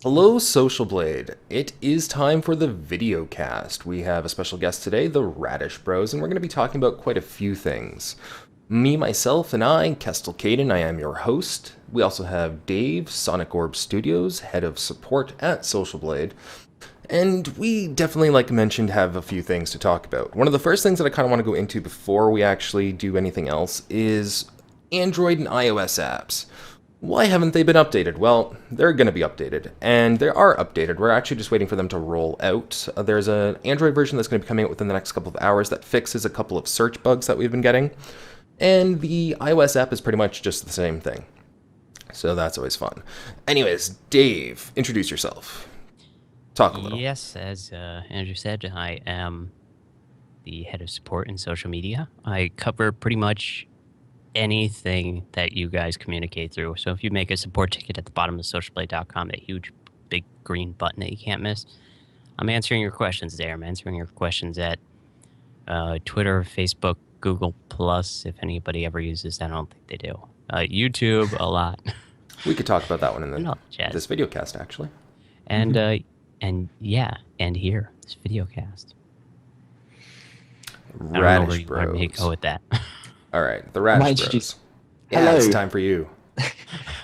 Hello, Socialblade. It is time for the VideoCast. We have a special guest today, the Radish Bros, and we're going to be talking about quite a few things. Me, myself, and I, Kestel Caden, I am your host. We also have Dave, Sonic Orb Studios, head of support at Socialblade. And we definitely, like I mentioned, have a few things to talk about. One of the first things that I kind of want to go into before we actually do anything else is Android and iOS apps. Why haven't they been updated? Well, they're going to be updated, and they are updated. We're actually just waiting for them to roll out. There's an Android version that's going to be coming out within the next couple of hours that fixes a couple of search bugs that we've been getting, and the iOS app is pretty much just the same thing. So that's always fun. Anyways, Dave, introduce yourself. Talk a little. Yes, as Andrew said, I am the head of support in social media. I cover pretty much anything that you guys communicate through. So if you make a support ticket at the bottom of socialblade.com, that huge big green button that you can't miss, I'm answering your questions there. I'm answering your questions at Twitter, Facebook, Google Plus, if anybody ever uses that. I don't think they do. YouTube, a lot. We could talk about that one in this Jazz. VideoCast, actually. And and here, this VideoCast. Radish I don't know where you Bros. go with that. All right, the Radish Bros. Yeah, Hello. it's time for you.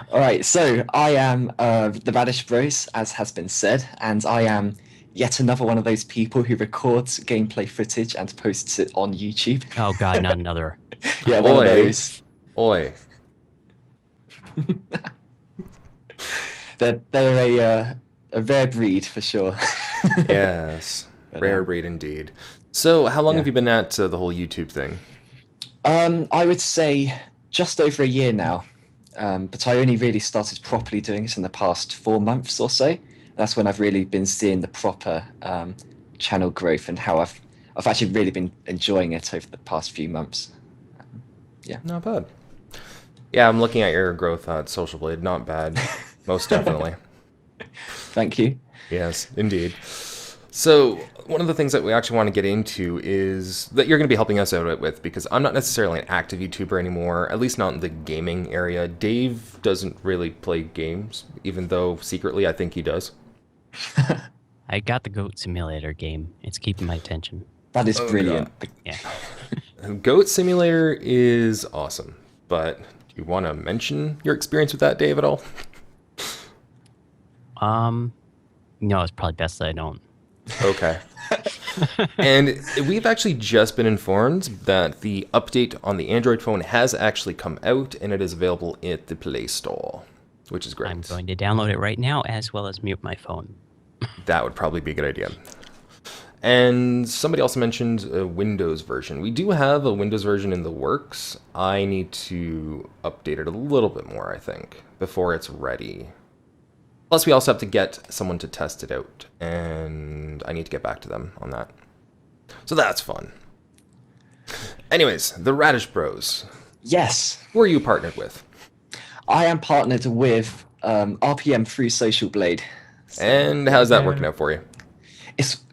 All right, so I am the Radish Bros, as has been said, and I am yet another one of those people who records gameplay footage and posts it on YouTube. Oh God, not another. Yeah, one of those. Oi. They're a rare breed for sure. Yes, rare breed indeed. So, how long have you been at the whole YouTube thing? I would say just over a year now, but I only really started properly doing it in the past 4 months or so. That's when I've really been seeing the proper channel growth and how I've actually really been enjoying it over the past few months. Yeah. Not bad. Yeah, I'm looking at your growth at Socialblade. Not bad. Most definitely. Thank you. Yes, indeed. So, one of the things that we actually want to get into is that you're going to be helping us out with, because I'm not necessarily an active YouTuber anymore, at least not in the gaming area. Dave doesn't really play games, even though secretly I think he does. I got the Goat Simulator game. It's keeping my attention. That is brilliant. Yeah. Goat Simulator is awesome, but do you want to mention your experience with that, Dave, at all? No, it's probably best that I don't. Okay. And we've actually just been informed that the update on the Android phone has actually come out, and it is available at the Play Store, which is great. I'm going to download it right now, as well as mute my phone. That would probably be a good idea. And somebody also mentioned a Windows version. We do have a Windows version in the works. I need to update it a little bit more, I think, before it's ready. Plus, we also have to get someone to test it out, and I need to get back to them on that. So that's fun. Anyways, the Radish Bros. Yes. Who are you partnered with? I am partnered with RPM through Socialblade. And how's that working out for you?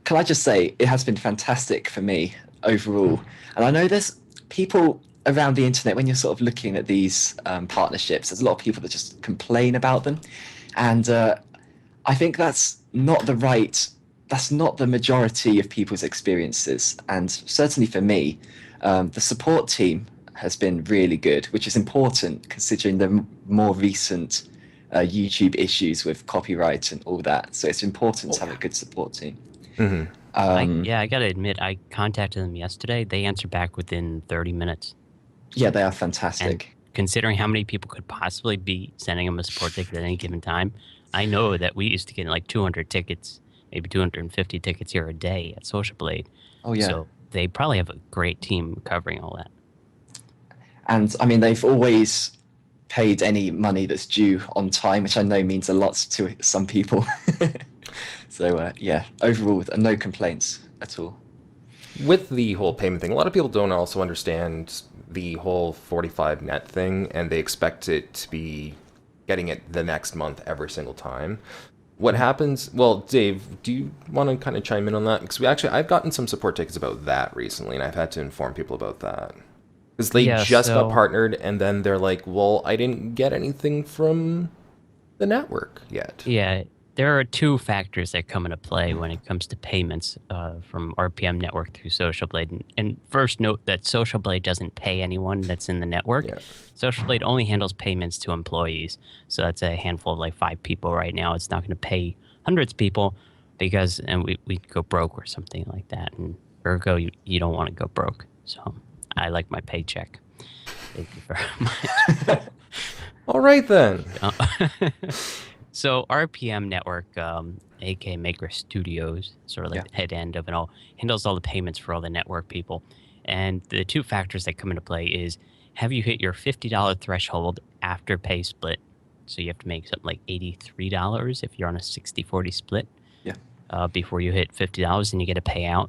Can I just say, it has been fantastic for me overall. And I know there's people around the internet, when you're sort of looking at these partnerships, there's a lot of people that just complain about them. And I think that's not the majority of people's experiences. And certainly for me, the support team has been really good, which is important considering the more recent YouTube issues with copyright and all that. So it's important to have a good support team. Mm-hmm. I gotta admit, I contacted them yesterday. They answered back within 30 minutes. Yeah, they are fantastic. And considering how many people could possibly be sending them a support ticket at any given time, I know that we used to get like 200 tickets, maybe 250 tickets here a day at Socialblade. Oh, yeah. So they probably have a great team covering all that. And I mean, they've always paid any money that's due on time, which I know means a lot to some people. So yeah, overall, no complaints at all. With the whole payment thing, a lot of people don't also understand the whole 45 net thing, and they expect it to be getting it the next month every single time. What happens? Well, Dave, do you want to kind of chime in on that? Because I've gotten some support tickets about that recently, and I've had to inform people about that. Because they just got partnered, and then they're like, well, I didn't get anything from the network yet. Yeah, there are two factors that come into play when it comes to payments from RPMNetwork through Socialblade. And first note that Socialblade doesn't pay anyone that's in the network. Yeah. Socialblade only handles payments to employees. So that's a handful of like 5 people right now. It's not going to pay hundreds of people because we'd go broke or something like that. And ergo, you don't want to go broke. So I like my paycheck. Thank you very much. All right, then. So RPMNetwork, aka Maker Studios, sort of like the head end of it all, handles all the payments for all the network people. And the two factors that come into play is, have you hit your $50 threshold after pay split? So you have to make something like $83 if you're on a 60-40 split. Before you hit $50 and you get a payout.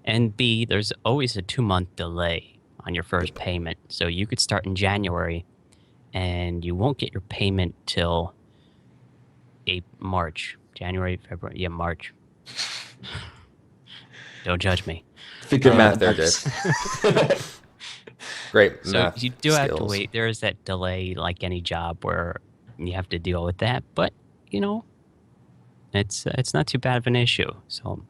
And B, there's always a 2-month delay on your first payment. So you could start in January and you won't get your payment till March. January, February, March. Don't judge me. Good math there, Dave. Great so math you do have to skills. wait. There is that delay like any job where you have to deal with that. But, it's not too bad of an issue. So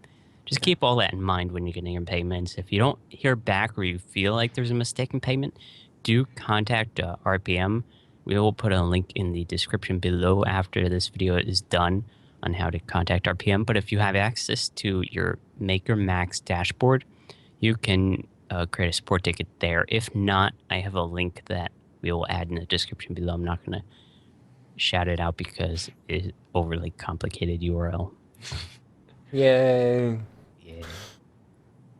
just keep all that in mind when you're getting your payments. If you don't hear back or you feel like there's a mistake in payment, do contact RPM. We will put a link in the description below after this video is done on how to contact RPM. But if you have access to your Maker Max dashboard, you can create a support ticket there. If not, I have a link that we will add in the description below. I'm not going to shout it out because it's overly complicated URL. Yay. Yeah.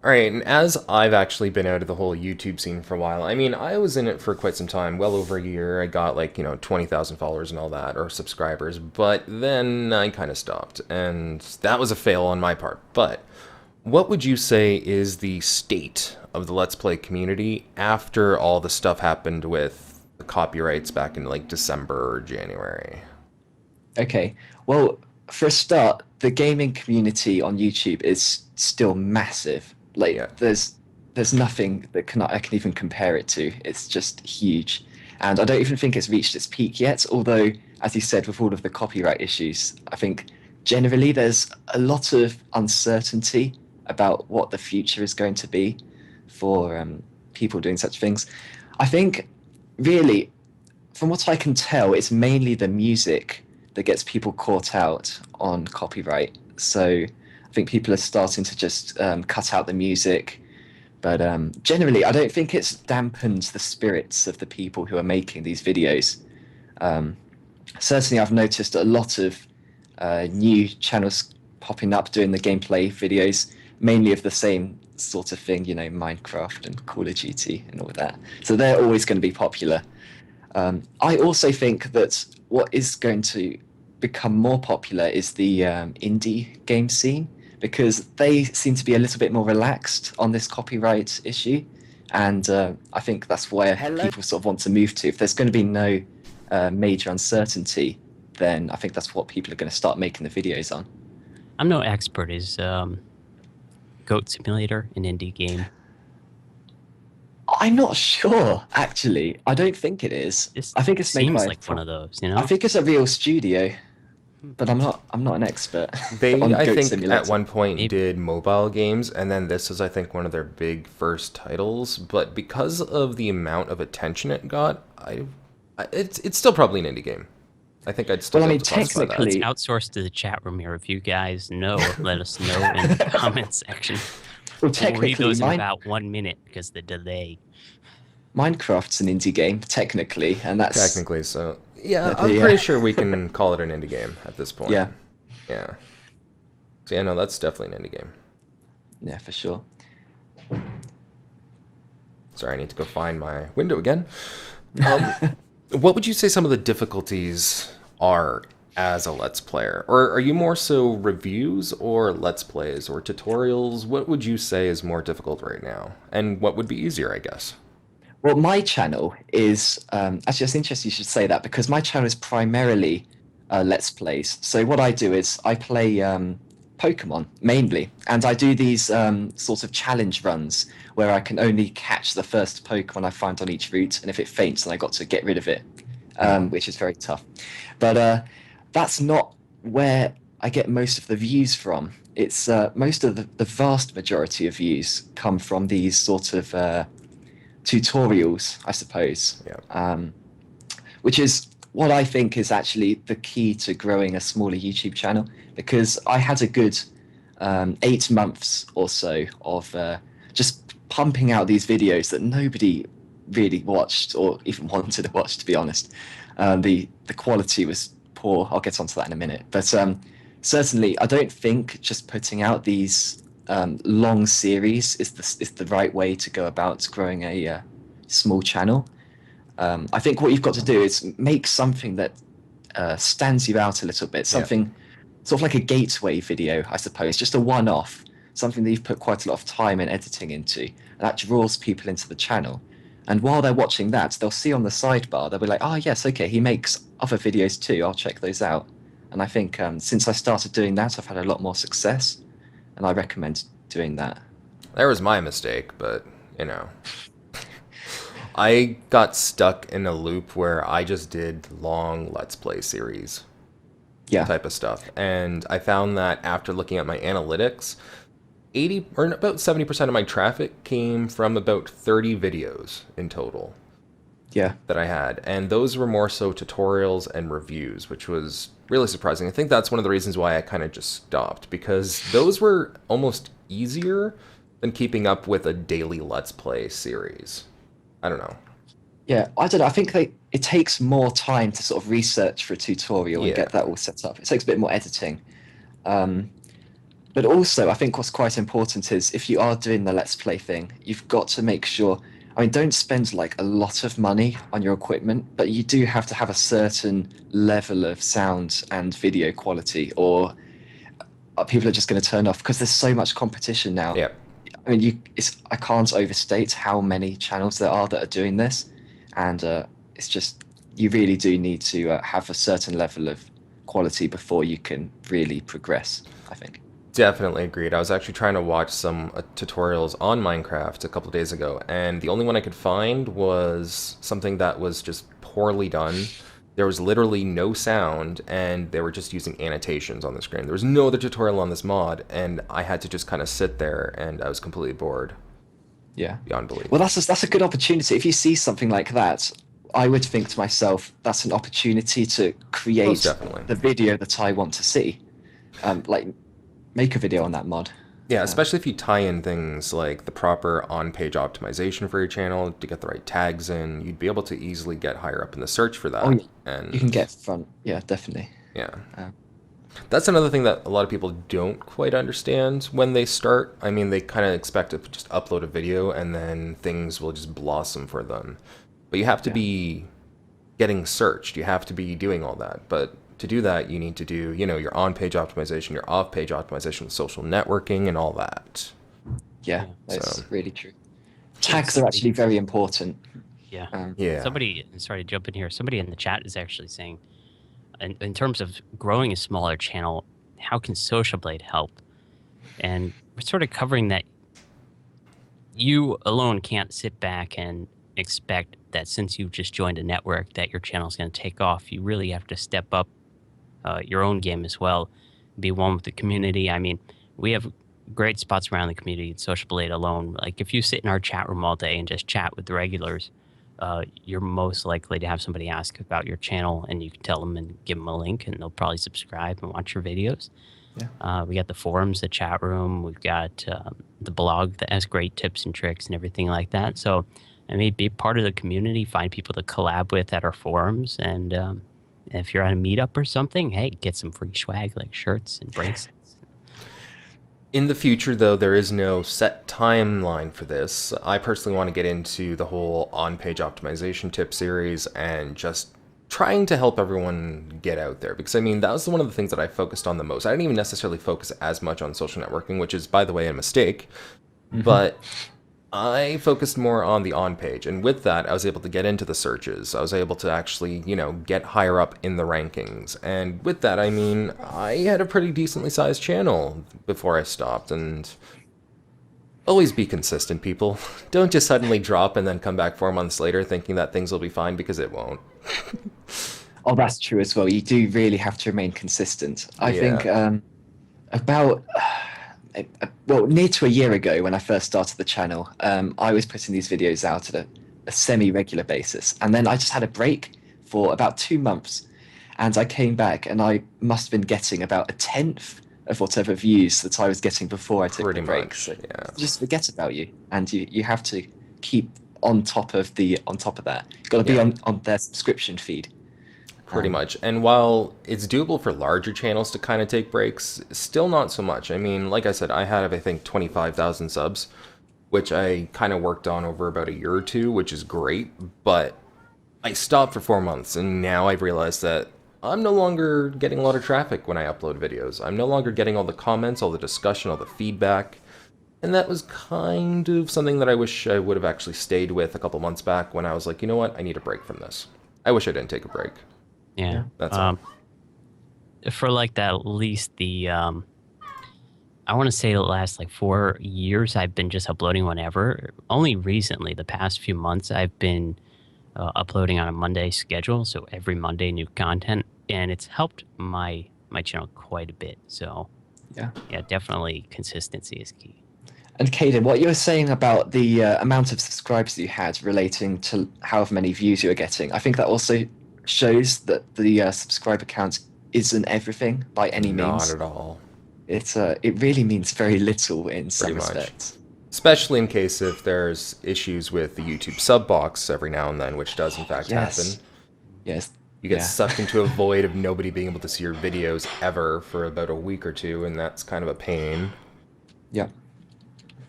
All right, and as I've actually been out of the whole YouTube scene for a while, I mean, I was in it for quite some time, well over a year. I got 20,000 followers and all that, or subscribers, but then I kind of stopped, and that was a fail on my part. But what would you say is the state of the Let's Play community after all the stuff happened with the copyrights back in December or January? Okay, well, for a start, the gaming community on YouTube is still massive. There's nothing that I can even compare it to. It's just huge. And I don't even think it's reached its peak yet, although, as you said, with all of the copyright issues, I think generally there's a lot of uncertainty about what the future is going to be for people doing such things. I think, really, from what I can tell, it's mainly the music that gets people caught out on copyright. So I think people are starting to just cut out the music. But generally, I don't think it's dampened the spirits of the people who are making these videos. Certainly, I've noticed a lot of new channels popping up doing the gameplay videos, mainly of the same sort of thing, Minecraft and Call of Duty and all that. So they're always going to be popular. I also think that what is going to become more popular is the indie game scene, because they seem to be a little bit more relaxed on this copyright issue. And I think that's where people sort of want to move to. If there's going to be no major uncertainty, then I think that's what people are going to start making the videos on. I'm no expert. Is Goat Simulator an indie game? I'm not sure, actually. I don't think it is. I think it's made seems by like one of those, I think it's a real studio, but I'm not an expert. They, on I Goat think, Simulator. at one point did mobile games, and then this is, I think, one of their big first titles. But because of the amount of attention it got, it's still probably an indie game. I think I'd still. Well, I mean, classify that. technically, Let's outsource to the chat room here. If you guys know, let us know in the comment section. well, We'll technically, read those in about 1 minute because the delay. Minecraft's an indie game, technically, and that's Technically, so yeah, I'm pretty sure we can call it an indie game at this point. Yeah. Yeah. So yeah, no, that's definitely an indie game. Yeah, for sure. Sorry, I need to go find my window again. What would you say some of the difficulties are as a Let's Player? Or are you more so reviews or Let's Plays or tutorials? What would you say is more difficult right now? And what would be easier, I guess? Well, my channel is actually, it's interesting you should say that, because my channel is primarily Let's Plays. So what I do is I play Pokemon mainly, and I do these sort of challenge runs where I can only catch the first Pokemon I find on each route, and if it faints, then I got to get rid of it, which is very tough. But that's not where I get most of the views from. It's most of the vast majority of views come from these sort of tutorials, I suppose, Yeah. which is what I think is actually the key to growing a smaller YouTube channel. Because I had a good 8 months or so of just pumping out these videos that nobody really watched or even wanted to watch, to be honest. The quality was poor. I'll get onto that in a minute. But certainly, I don't think just putting out these long series is the right way to go about growing a small channel. I think what you've got to do is make something that stands you out a little bit, something sort of like a gateway video, I suppose, just a one-off, something that you've put quite a lot of time and editing into, and that draws people into the channel. And while they're watching that, they'll see on the sidebar, they'll be like, oh, yes, okay, he makes other videos too, I'll check those out. And I think since I started doing that, I've had a lot more success, and I recommend doing that. That was my mistake, but, you know. I got stuck in a loop where I just did long Let's Play series Yeah, type of stuff. And I found that after looking at my analytics, 80 or about 70% of my traffic came from about 30 videos in total yeah, that I had. And those were more so tutorials and reviews, which was really surprising. I think that's one of the reasons why I kind of just stopped, because those were almost easier than keeping up with a daily Let's Play series. I don't know. yeah. I don't know. I think it takes more time to sort of research for a tutorial and Yeah. get that all set up. It takes a bit more editing. Um, But also, I think what's quite important is if you are doing the Let's Play thing, you've got to make sure. I mean, don't spend like a lot of money on your equipment, but you do have to have a certain level of sound and video quality, or people are just going to turn off because there's so much competition now. Yeah. I mean, I can't overstate how many channels there are that are doing this, and it's just you really do need to have a certain level of quality before you can really progress, I think. Definitely agreed. I was actually trying to watch some tutorials on Minecraft a couple of days ago, and the only one I could find was something that was just poorly done. There was literally no sound, and they were just using annotations on the screen. There was no other tutorial on this mod, and I had to just kind of sit there, and I was completely bored. Yeah. Beyond belief. Well, that's a good opportunity. If you see something like that, I would think to myself, that's an opportunity to create Most definitely. the video that I want to see. Like, make a video on that mod. Yeah, especially if you tie in things like the proper on-page optimization for your channel to get the right tags in, you'd be able to easily get higher up in the search for that. Oh, yeah. And You can get front. Yeah, definitely. yeah. Um, That's another thing that a lot of people don't quite understand when they start. I mean, they kind of expect to just upload a video and then things will just blossom for them. But you have to Yeah. be getting searched. You have to be doing all that. But to do that, you need to do, you know, your on-page optimization, your off-page optimization with social networking and all that. Yeah, that's So- really true. Tags are actually very important. Yeah. Yeah. Somebody, sorry to jump in here. Somebody in the chat is actually saying, in terms of growing a smaller channel, how can Socialblade help? And we're sort of covering that you alone can't sit back and expect that since you've just joined a network that your channel is going to take off. You really have to step up your own game as well, be one with the community. I mean, we have great spots around the community in Socialblade alone. Like if you sit in our chat room all day and just chat with the regulars, you're most likely to have somebody ask about your channel, and you can tell them and give them a link, and they'll probably subscribe and watch your videos. Yeah. We got the forums, the chat room. We've got the blog that has great tips and tricks and everything like that. So, I mean, be part of the community, find people to collab with at our forums, and if you're at a meetup or something, hey, get some free swag like shirts and bracelets. In the future, though, there is no set timeline for this. I personally want to get into the whole on-page optimization tip series and just trying to help everyone get out there. Because, I mean, that was one of the things that I focused on the most. I didn't even necessarily focus as much on social networking, which is, by the way, a mistake. But I focused more on the on-page. And with that, I was able to get into the searches. I was able to actually, you know, get higher up in the rankings. And with that, I mean, I had a pretty decently sized channel before I stopped. And always be consistent, people. Don't just suddenly drop and then come back 4 months later thinking that things will be fine, because it won't. Oh, that's true as well. You do really have to remain consistent. I think Yeah, about well, near to a year ago when I first started the channel, I was putting these videos out at a semi-regular basis, and then I just had a break for about 2 months, and I came back and I must have been getting about a tenth of whatever views that I was getting before I took pretty the break. So much. Yeah, just forget about you, and you have to keep on top of that. You've got to be yeah. on their subscription feed. Pretty Um, much. And while it's doable for larger channels to kind of take breaks, still not so much. I mean, like I said, I have, I think, 25,000 subs, which I kind of worked on over about a year or two, which is great. But I stopped for 4 months, and now I've realized that I'm no longer getting a lot of traffic when I upload videos. I'm no longer getting all the comments, all the discussion, all the feedback. And that was kind of something that I wish I would have actually stayed with a couple months back when I was like, you know what, I need a break from this. I wish I didn't take a break. Yeah. That's all. For like that, at least the I want to say the last like 4 years, I've been just uploading whenever. Only recently, the past few months, I've been uploading on a Monday schedule, so every Monday new content, and it's helped my channel quite a bit. So yeah. yeah, definitely consistency is key. And Caden, what you were saying about the amount of subscribers you had relating to however many views you were getting, I think that also shows that the subscriber count isn't everything by any Not means. at all. It really means very little in Pretty some much. respects. Especially in case if there's issues with the YouTube sub box every now and then, which does in fact happen. Yes, yes, You get yeah, sucked into a void of nobody being able to see your videos ever for about a week or two, and that's kind of a pain. yeah.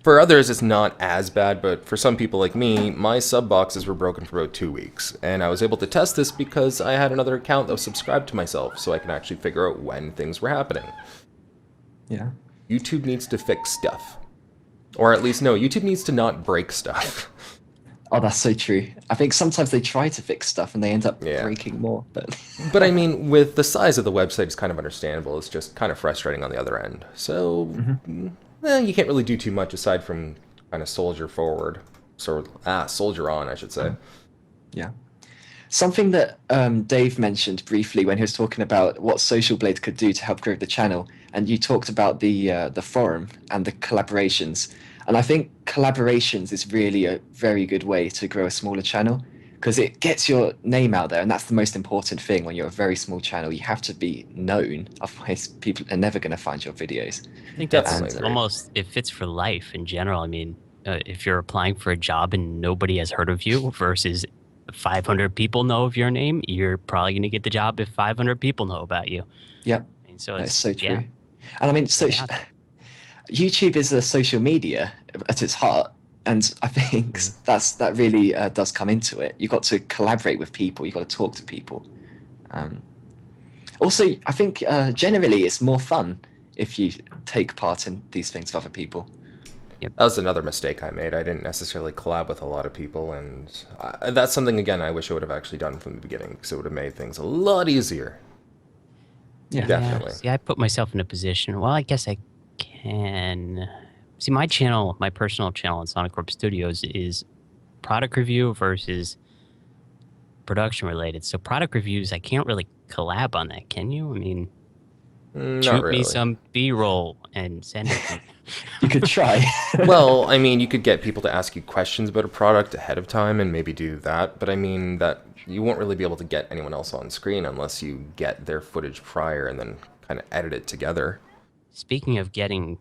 For others, it's not as bad, but for some people like me, my sub boxes were broken for about 2 weeks. And I was able to test this because I had another account that was subscribed to myself, so I can actually figure out when things were happening. Yeah. YouTube needs to fix stuff. Or at least, no, YouTube needs to not break stuff. Oh, that's so true. I think sometimes they try to fix stuff and they end up Yeah. breaking more. But But I mean, with the size of the website, it's kind of understandable. It's just kind of frustrating on the other end. So, you can't really do too much aside from kind of soldier forward. Soldier on, I should say. yeah. Something that Dave mentioned briefly when he was talking about what Socialblade could do to help grow the channel, and you talked about the forum and the collaborations. And I think collaborations is really a very good way to grow a smaller channel because it gets your name out there, and that's the most important thing when you're a very small channel. You have to be known, otherwise people are never going to find your videos. I think Definitely that's agree. almost, it fits for life in general. I mean, if you're applying for a job and nobody has heard of you versus 500 people know of your name, you're probably going to get the job if 500 people know about you. Yep, And so that's it's, so true. yeah. And I mean, Yeah. YouTube is a social media at its heart, and I think that really does come into it. You've got to collaborate with people. You've got to talk to people. Also, I think generally it's more fun if you take part in these things with other people. That was another mistake I made. I didn't necessarily collab with a lot of people, and that's something, again, I wish I would have actually done from the beginning, because it would have made things a lot easier. Yeah. Definitely. See, I put myself in a position. Well, I guess I can. See, my channel, my personal channel on Sonic Corp Studios is product review versus production related. So product reviews, I can't really collab on that, can you? I mean, Not shoot really. me some B-roll and send it to me. You could try. Well, I mean, you could get people to ask you questions about a product ahead of time and maybe do that, but I mean that you won't really be able to get anyone else on screen unless you get their footage prior and then kind of edit it together. Speaking of getting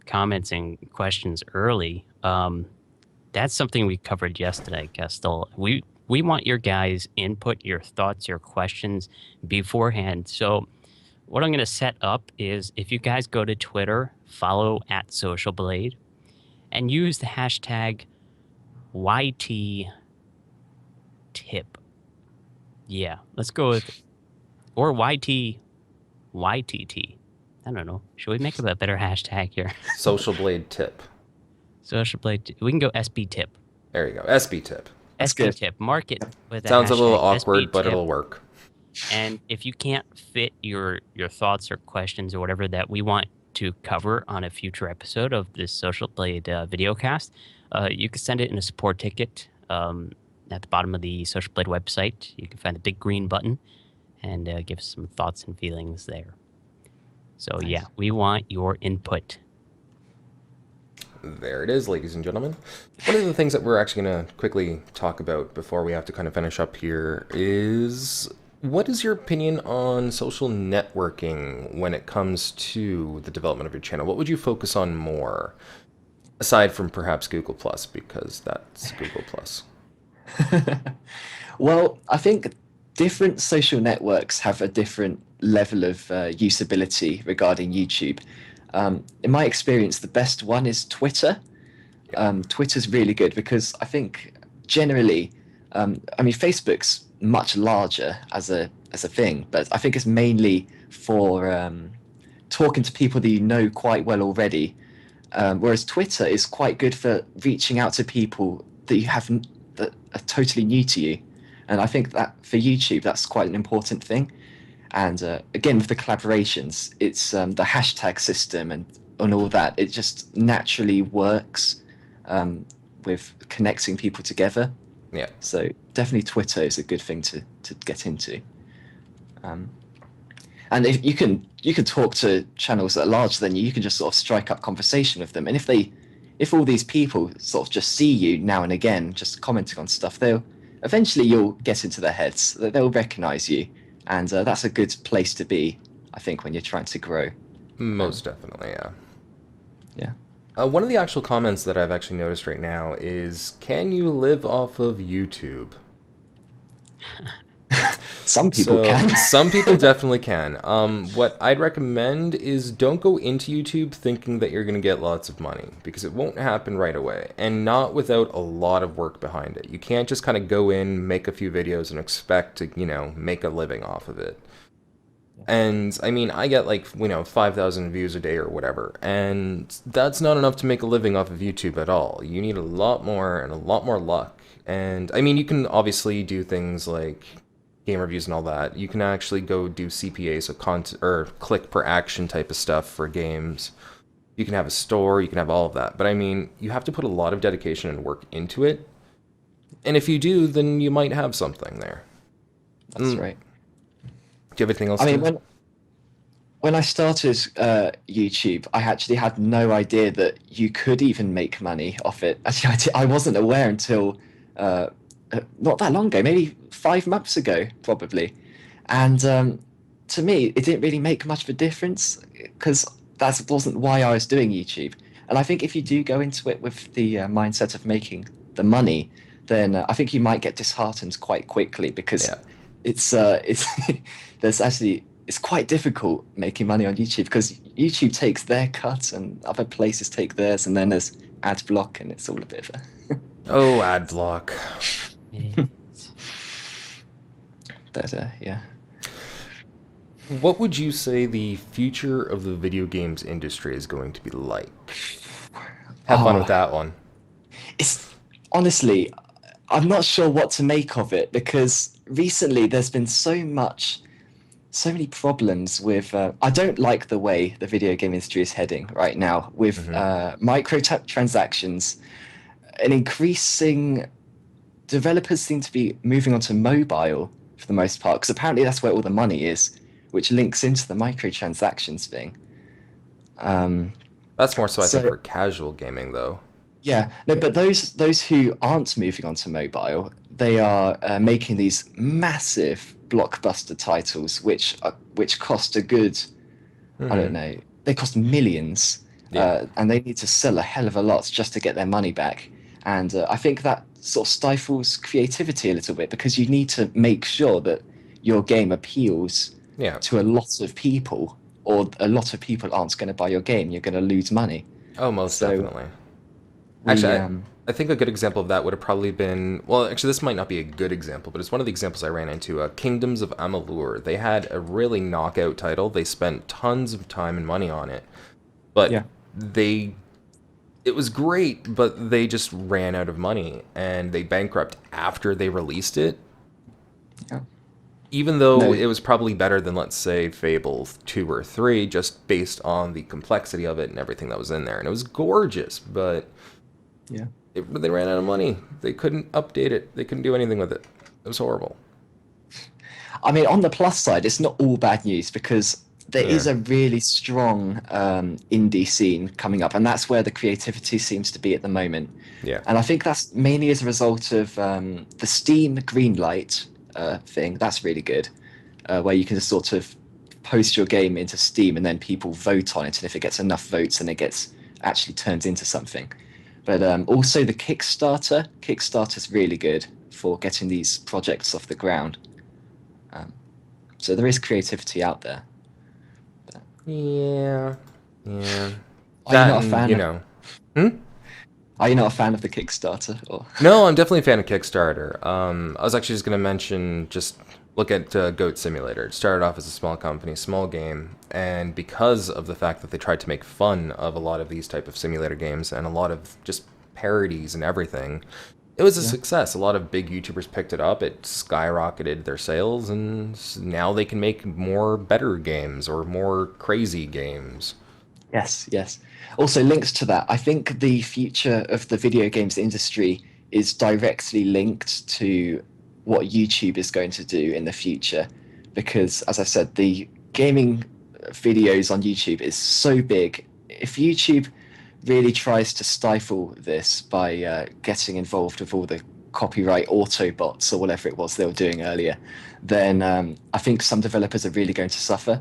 comments and questions early, that's something we covered yesterday, Kestel. We want your guys' input, your thoughts, your questions beforehand. So what I'm going to set up is if you guys go to Twitter, follow at Socialblade, and use the hashtag YT tip. Yeah, let's go with, or YT YTT. I don't know. Should we make a better hashtag here? Socialblade tip. Socialblade. We can go SB tip. There you go. SB tip. That's SB good. tip. Mark it with a Sounds a little hashtag awkward, SB but tip. it'll work. And if you can't fit your thoughts or questions or whatever that we want to cover on a future episode of this Socialblade VideoCast, you can send it in a support ticket at the bottom of the Socialblade website. You can find a big green button. and give some thoughts and feelings there. So Nice. yeah, we want your input. There it is, ladies and gentlemen. One of the things that we're actually going to quickly talk about before we have to kind of finish up here is, what is your opinion on social networking when it comes to the development of your channel? What would you focus on more, aside from perhaps Google Plus, because that's Google Plus? Well, I think different social networks have a different level of usability regarding YouTube. In my experience, the best one is Twitter. Twitter's really good because I think generally, I mean, Facebook's much larger as a thing, but I think it's mainly for talking to people that you know quite well already. Whereas Twitter is quite good for reaching out to people that you haven't that are totally new to you, and I think that for YouTube that's quite an important thing. And again, with the collaborations, it's the hashtag system and all that. It just naturally works with connecting people together. Yeah. So definitely Twitter is a good thing to get into. And if you can talk to channels that are larger than you can just sort of strike up conversation with them. And if all these people sort of just see you now and again, just commenting on stuff, you'll get into their heads. They'll recognize you, and that's a good place to be, I think, when you're trying to grow. Most definitely, yeah. Yeah. One of the actual comments that I've actually noticed right now is, can you live off of YouTube? Some people can. Some people definitely can. What I'd recommend is, don't go into YouTube thinking that you're going to get lots of money, because it won't happen right away, and not without a lot of work behind it. You can't just kind of go in, make a few videos, and expect to, make a living off of it. And I mean, I get like, 5,000 views a day or whatever, and that's not enough to make a living off of YouTube at all. You need a lot more and a lot more luck. And I mean, you can obviously do things like game reviews and all that. You can actually go do CPA, so or click per action type of stuff for games. You can have a store, you can have all of that. But I mean, you have to put a lot of dedication and work into it. And if you do, then you might have something there. That's right. Do you have anything else? I mean, when I started YouTube, I actually had no idea that you could even make money off it. Actually, I wasn't aware until not that long ago, maybe 5 months ago, probably. And to me, it didn't really make much of a difference because that wasn't why I was doing YouTube. And I think if you do go into it with the mindset of making the money, then I think you might get disheartened quite quickly, because it's it's quite difficult making money on YouTube, because YouTube takes their cut and other places take theirs, and then there's ad block, and it's all a bit of a Oh, ad block. But yeah. What would you say the future of the video games industry is going to be like? Have fun with that one. It's honestly, I'm not sure what to make of it, because recently there's been so many problems with I don't like the way the video game industry is heading right now, with microtransactions, an increasing developers seem to be moving on to mobile for the most part, because apparently that's where all the money is, which links into the microtransactions thing. That's more so I think for casual gaming though. Yeah, no, but those who aren't moving on to mobile, they are making these massive blockbuster titles, which cost a good, I don't know, they cost millions, and they need to sell a hell of a lot just to get their money back. And I think that sort of stifles creativity a little bit, because you need to make sure that your game appeals to a lot of people, or a lot of people aren't going to buy your game. You're going to lose money. Oh, most definitely. Actually, I think a good example of that would have probably been, well, actually, this might not be a good example, but it's one of the examples I ran into, Kingdoms of Amalur. They had a really knockout title. They spent tons of time and money on it, but it was great, but they just ran out of money, and they bankrupt after they released it. Yeah. Even though it was probably better than, let's say, Fable 2 or 3, just based on the complexity of it and everything that was in there. And it was gorgeous, but they ran out of money. They couldn't update it. They couldn't do anything with it. It was horrible. I mean, on the plus side, it's not all bad news because there is Yeah. a really strong indie scene coming up, and that's where the creativity seems to be at the moment. Yeah. And I think that's mainly as a result of the Steam Greenlight thing. That's really good, where you can just sort of post your game into Steam and then people vote on it, and if it gets enough votes, then it gets actually turned into something. But also the Kickstarter. Kickstarter's really good for getting these projects off the ground. Um, so there is creativity out there. Yeah. Yeah. Are you That not a and, fan? you know. Hmm? Are you not a fan of the Kickstarter? Or No, I'm definitely a fan of Kickstarter. I was actually just going to mention, just look at Goat Simulator. It started off as a small company, small game, and because of the fact that they tried to make fun of a lot of these type of simulator games and a lot of just parodies and everything, it was a Yeah. success. A lot of big YouTubers picked it up. It skyrocketed their sales, and now they can make more better games or more crazy games. yes, yes. Also, links to that. I think the future of the video games industry is directly linked to what YouTube is going to do in the future, because, as I said, the gaming videos on YouTube is so big. If YouTube really tries to stifle this by getting involved with all the copyright Autobots or whatever it was they were doing earlier, then I think some developers are really going to suffer.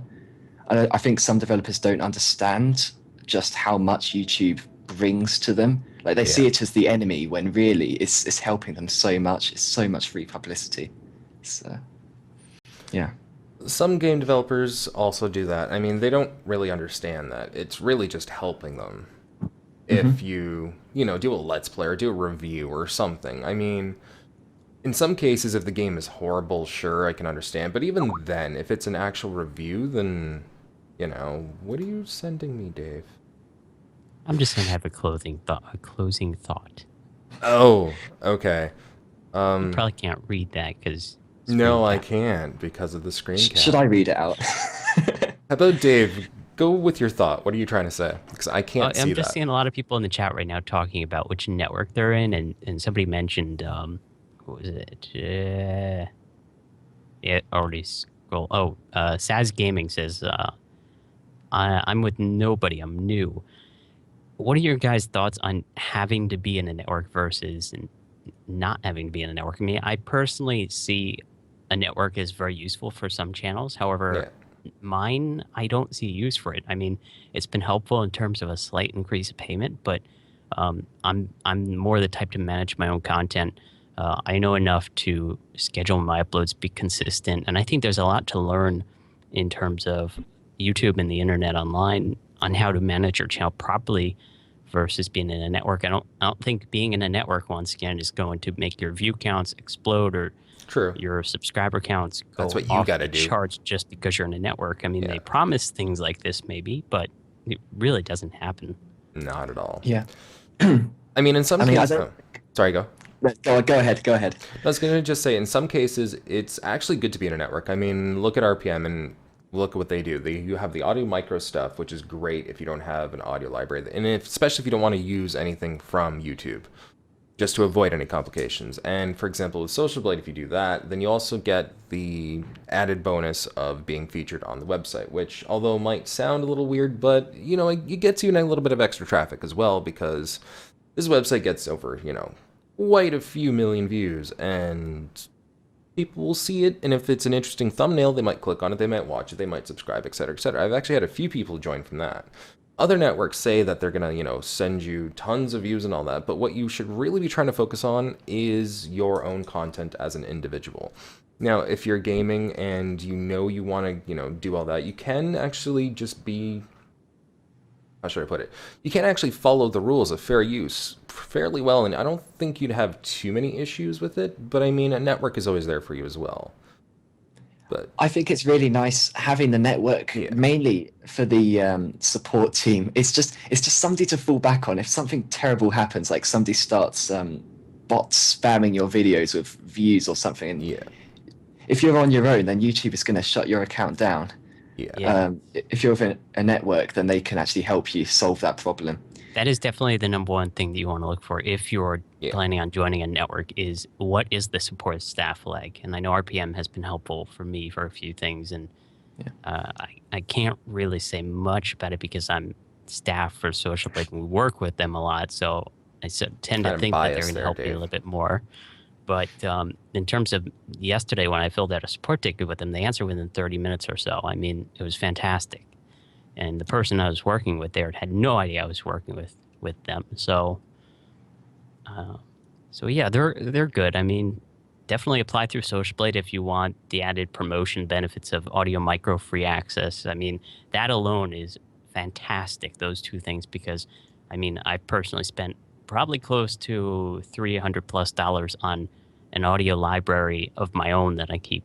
I think some developers don't understand just how much YouTube brings to them. Like they see Yeah. it as the enemy when really it's helping them so much. It's so much free publicity. So yeah. Some game developers also do that. I mean, they don't really understand that. It's really just helping them. If do a let's play or do a review or something. I mean, in some cases, if the game is horrible, sure, I can understand. But even then, if it's an actual review, then, what are you sending me, Dave? I'm just gonna have a closing thought. Oh, okay. You probably can't read that because No, I can't because of the screen cap. Should I read it out? How about Dave? Go with your thought. What are you trying to say? Because I can't see I'm that. just seeing a lot of people in the chat right now talking about which network they're in, and somebody mentioned what was it? Yeah, already scroll. Oh, Saz Gaming says I'm with nobody. I'm new. What are your guys' thoughts on having to be in a network versus not having to be in a network? I mean, I personally see a network as very useful for some channels. However, mine, I don't see use for it. I mean, it's been helpful in terms of a slight increase of payment, but I'm more the type to manage my own content. I know enough to schedule my uploads, be consistent, and I think there's a lot to learn in terms of YouTube and the internet online on how to manage your channel properly versus being in a network. I don't think being in a network, once again, is going to make your view counts explode or True. your subscriber counts go That's what you off gotta the do. charts just because you're in a network. I mean, Yeah. they promise things like this maybe, but it really doesn't happen. Not at all. Yeah. I mean, in some cases... I don't. Sorry, go. Go ahead. Go ahead. I was going to just say, in some cases, it's actually good to be in a network. I mean, look at RPM and look at what they do. You have the audio micro stuff, which is great if you don't have an audio library, and especially if you don't want to use anything from YouTube, just to avoid any complications. And for example, with Socialblade, if you do that, then you also get the added bonus of being featured on the website, which, although might sound a little weird, but, it gets you in a little bit of extra traffic as well, because this website gets over, quite a few million views, and people will see it, and if it's an interesting thumbnail, they might click on it, they might watch it, they might subscribe, etc., etc. I've actually had a few people join from that. Other networks say that they're gonna, send you tons of views and all that, but what you should really be trying to focus on is your own content as an individual. Now, if you're gaming and you want to, do all that, you can actually just be... How should I put it? You can actually follow the rules of fair use fairly well, and I don't think you'd have too many issues with it, but I mean, a network is always there for you as well. But I think it's really nice having the network, mainly for the support team. It's just somebody to fall back on if something terrible happens, like somebody starts bots spamming your videos with views or something. And if you're on your own, then YouTube is going to shut your account down. If you're with a network, then they can actually help you solve that problem. That is definitely the number one thing that you want to look for if you're Yeah. planning on joining a network is what is the support staff like? And I know RPM has been helpful for me for a few things, and I can't really say much about it because I'm staff for Socialblade and we work with them a lot, so I tend to Kind of think that they're biased going to there, help me a Dave. little bit more. But in terms of yesterday when I filled out a support ticket with them, they answered within 30 minutes or so. I mean, it was fantastic. And the person I was working with there had no idea I was working with them. So, yeah, they're good. I mean, definitely apply through Socialblade if you want the added promotion benefits of audio micro free access. I mean, that alone is fantastic. Those two things, because I mean, I personally spent probably close to $300+ on an audio library of my own that I keep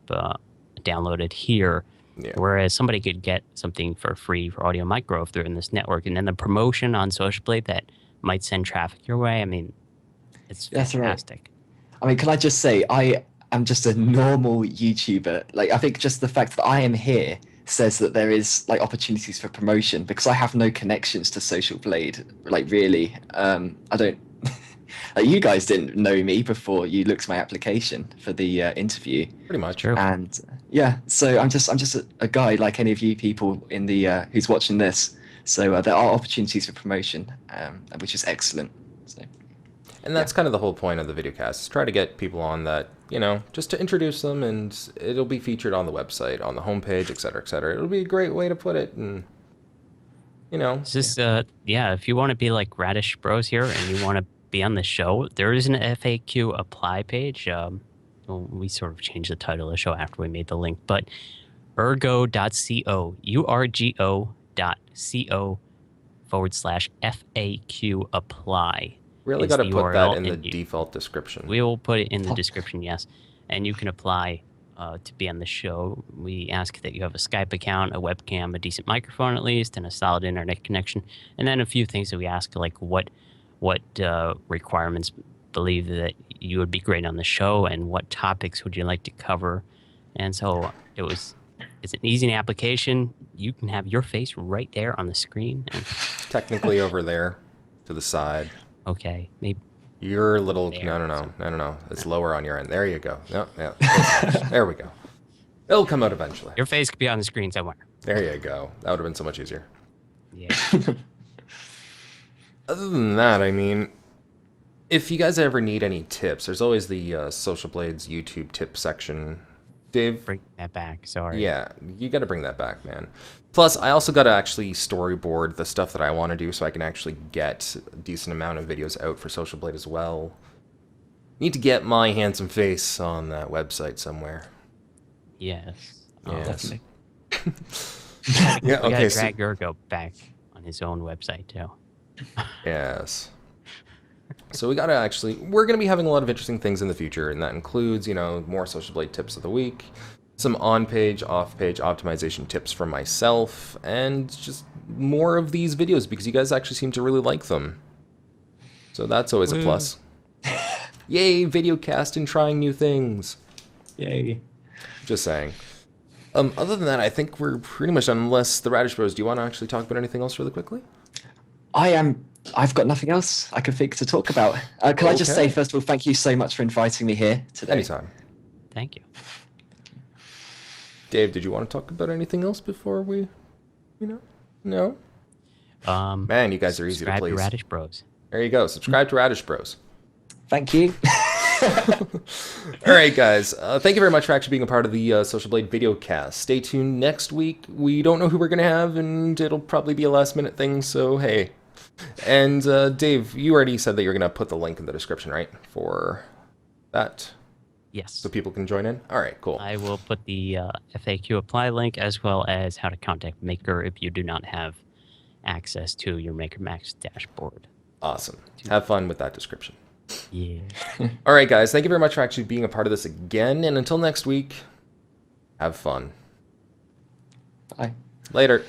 downloaded here. Yeah. Whereas somebody could get something for free for Audio Micro if they're in this network, and then the promotion on Socialblade that might send traffic your way. I mean, it's That's right. fantastic. I mean, can I just say, I am just a normal YouTuber. Like, I think just the fact that I am here says that there is like opportunities for promotion because I have no connections to Socialblade. Like, really, I don't. Like, you guys didn't know me before you looked at my application for the interview, Pretty much. True. and yeah, so I'm just a guy like any of you people in the who's watching this. So there are opportunities for promotion, which is excellent. So. And that's kind of the whole point of the VideoCast, is try to get people on that, you know, just to introduce them, and it'll be featured on the website, on the homepage, et cetera, et cetera. It'll be a great way to put it, and, you know. It's just, if you want to be like Radish Bros here and you want to be on the show, there is an FAQ apply page. Well, we sort of changed the title of the show after we made the link, but urgo.co, urgo.co/FAQ apply. Really got to put that in the default description. We will put it in the description, yes. And you can apply to be on the show. We ask that you have a Skype account, a webcam, a decent microphone at least, and a solid internet connection. And then a few things that we ask, like what requirements believe that you would be great on the show, and what topics would you like to cover. And so it's an easy application. You can have your face right there on the screen. And technically over there to the side. Okay, maybe you're a little there, no. It's lower on your end. There you go. No, yeah. There we go. It'll come out eventually. Your face could be on the screen somewhere. There you go. That would have been so much easier. Yeah. Other than that, I mean, if you guys ever need any tips, there's always the Socialblade's YouTube tip section. Dave, bring that back. Sorry. Yeah, you got to bring that back, man. Plus, I also got to actually storyboard the stuff that I want to do so I can actually get a decent amount of videos out for Socialblade as well. Need to get my handsome face on that website somewhere. Yes. Yes. Yeah. Okay. Drag Urgo back on his own website too. Yes. So we're going to be having a lot of interesting things in the future, and that includes, you know, more Socialblade tips of the week, some on-page, off-page optimization tips from myself, and just more of these videos because you guys actually seem to really like them. So that's always a plus. Yay, VideoCast and trying new things. Yay. Just saying. Other than that, I think we're pretty much done, unless the Radish Bros, do you want to actually talk about anything else really quickly? I've got nothing else I can think to talk about. Can I just say, first of all, thank you so much for inviting me here today. Anytime. Thank you. Dave, did you want to talk about anything else before we, No? Man, you guys are easy to please. Subscribe to Radish Bros. There you go. Subscribe to Radish Bros. Thank you. All right, guys. Thank you very much for actually being a part of the Socialblade VideoCast. Stay tuned next week. We don't know who we're going to have, and it'll probably be a last-minute thing, so hey. And Dave, you already said that you're going to put the link in the description, right, for that? Yes. So people can join in? All right, cool. I will put the FAQ apply link as well as how to contact Maker if you do not have access to your Maker Max dashboard. Awesome. Have fun with that description. Yeah. All right, guys. Thank you very much for actually being a part of this again. And until next week, have fun. Bye. Later.